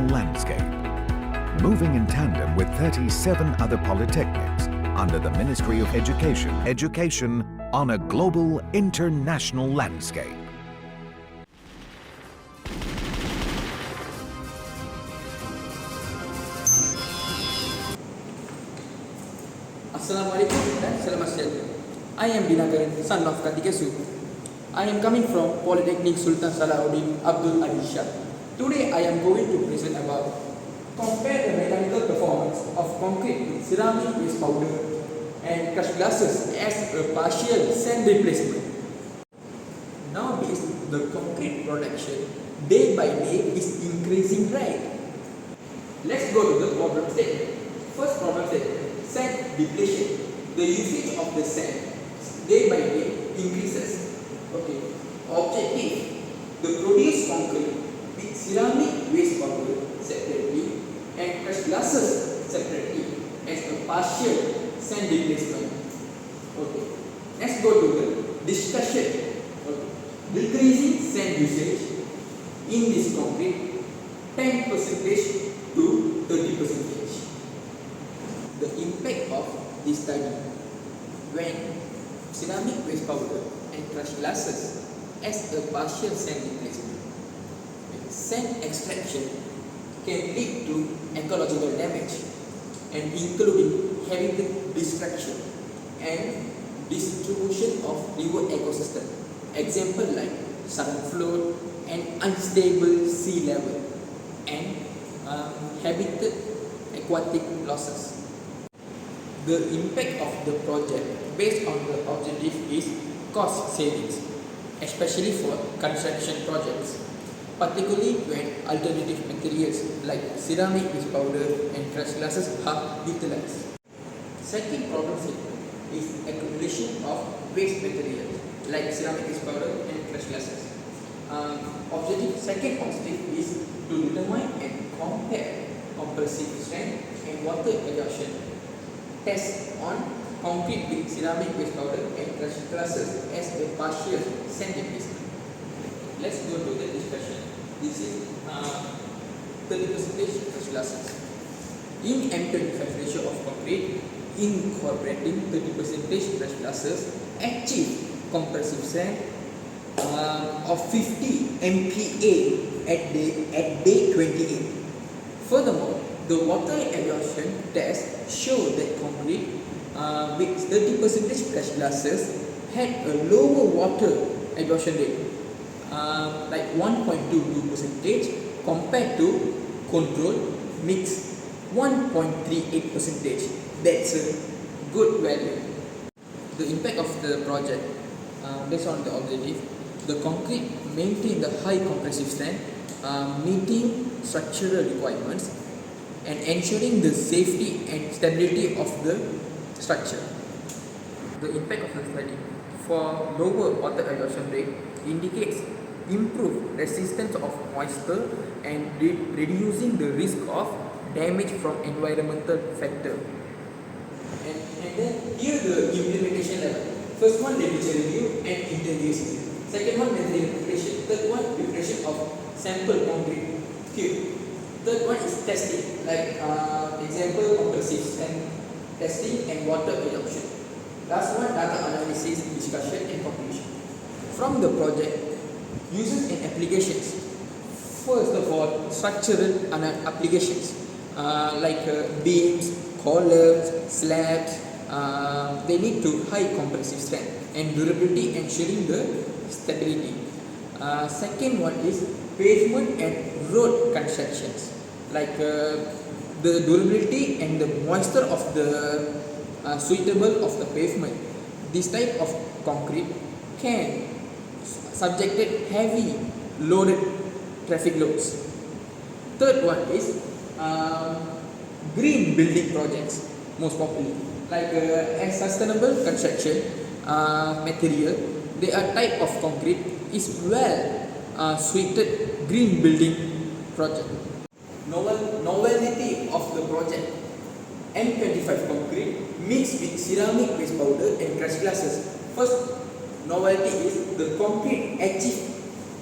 international landscape, moving in tandem with 37 other polytechnics under the Ministry of Education on a global international landscape. Assalamualaikum dan selamat sejahtera. I am Dinagaran, son of Kartikesu. I am coming from Polytechnic Sultan Salahuddin Abdul Aziz Shah. Today I am going to present about compare the mechanical performance of concrete with ceramic waste powder and crushed glasses as a partial sand replacement. Nowadays, the concrete production day by day is increasing, right? Let's go to the problem statement. First problem statement, sand depletion. The usage of the sand day by day increases. Okay. Objective, to produce concrete with ceramic waste powder separately and crushed glasses separately as a partial sand replacement. Okay. Let's go to the discussion. Okay. Decreasing sand usage in this concrete 10% to 30%. The impact of this study when ceramic waste powder and crushed glasses as a partial sand replacement. Sand extraction can lead to ecological damage and including habitat destruction and distribution of river ecosystem. Example like sudden flood and unstable sea level and habitat aquatic losses. The impact of the project based on the objective is cost savings, especially for construction projects, particularly when alternative materials like ceramic waste powder and crushed glasses are utilized. Second problem statement is accumulation of waste materials like ceramic waste powder and crushed glasses. Second objective is to determine and compare compressive strength and water absorption test on concrete with ceramic waste powder and crushed glasses as a partial sand replacement. Let's go to the discussion. This is 30% crushed glasses. In M25 ratio of concrete, incorporating 30% crushed glasses, achieve compressive strength of 50 MPa at day 28. Furthermore, the water absorption test showed that concrete with 30% crushed glasses had a lower water absorption rate, like 1.22% compared to control mix 1.38%. That's a good value. The impact of the project based on the objective, the concrete maintained the high compressive strength, meeting structural requirements and ensuring the safety and stability of the structure. The impact of the study for lower water absorption rate indicates improved resistance of moisture and reducing the risk of damage from environmental factor. And then here the implementation level. First one, literature review and interviews. Second one, method implementation. Third one, preparation of sample concrete cube. Third one is testing, like example compressive strength testing and water absorption. Last one, data analysis, discussion and conclusion. From the project, uses and applications. First of all, structural applications like beams, columns, slabs. They lead to high compressive strength and durability, ensuring the stability. Second one is pavement and road constructions, like the durability and the moisture of the suitable of the pavement. This type of concrete can subjected heavy loaded traffic loads. Third one is green building projects, most popular, like as sustainable construction material. They are type of concrete is well suited green building project. Novelty of the project: M25 concrete mixed with ceramic waste powder and crushed glasses. First novelty is the concrete achieve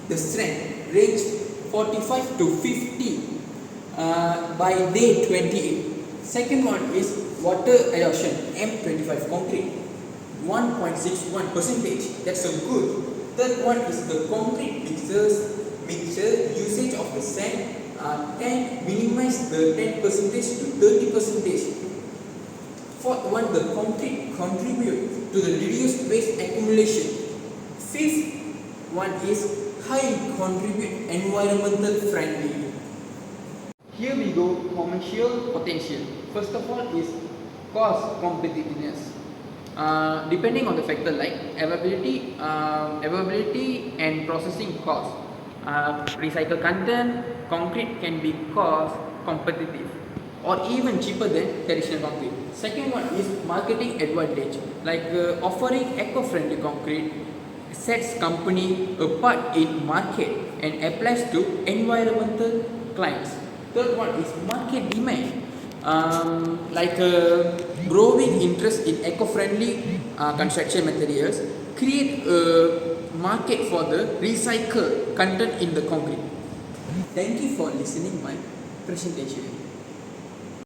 the strength range 45 to 50 by day 28. Second one is water adsorption M25 concrete 1.61 percentage. That's a good. Third one is the concrete mixture usage of the sand can minimize the 10% to 30%. Fourth one, the concrete contribute to the reduced waste accumulation. Fifth one is high contribute environmental friendly. Here we go commercial potential. First of all is cost competitiveness. Depending on the factor like availability and processing cost. Recycled content, concrete can be cost competitive or even cheaper than traditional concrete. Second one is marketing advantage, like offering eco-friendly concrete sets company apart in market and applies to environmental clients. Third one is market demand, like growing interest in eco-friendly construction materials create a market for the recycled content in the concrete. Thank you for listening my presentation.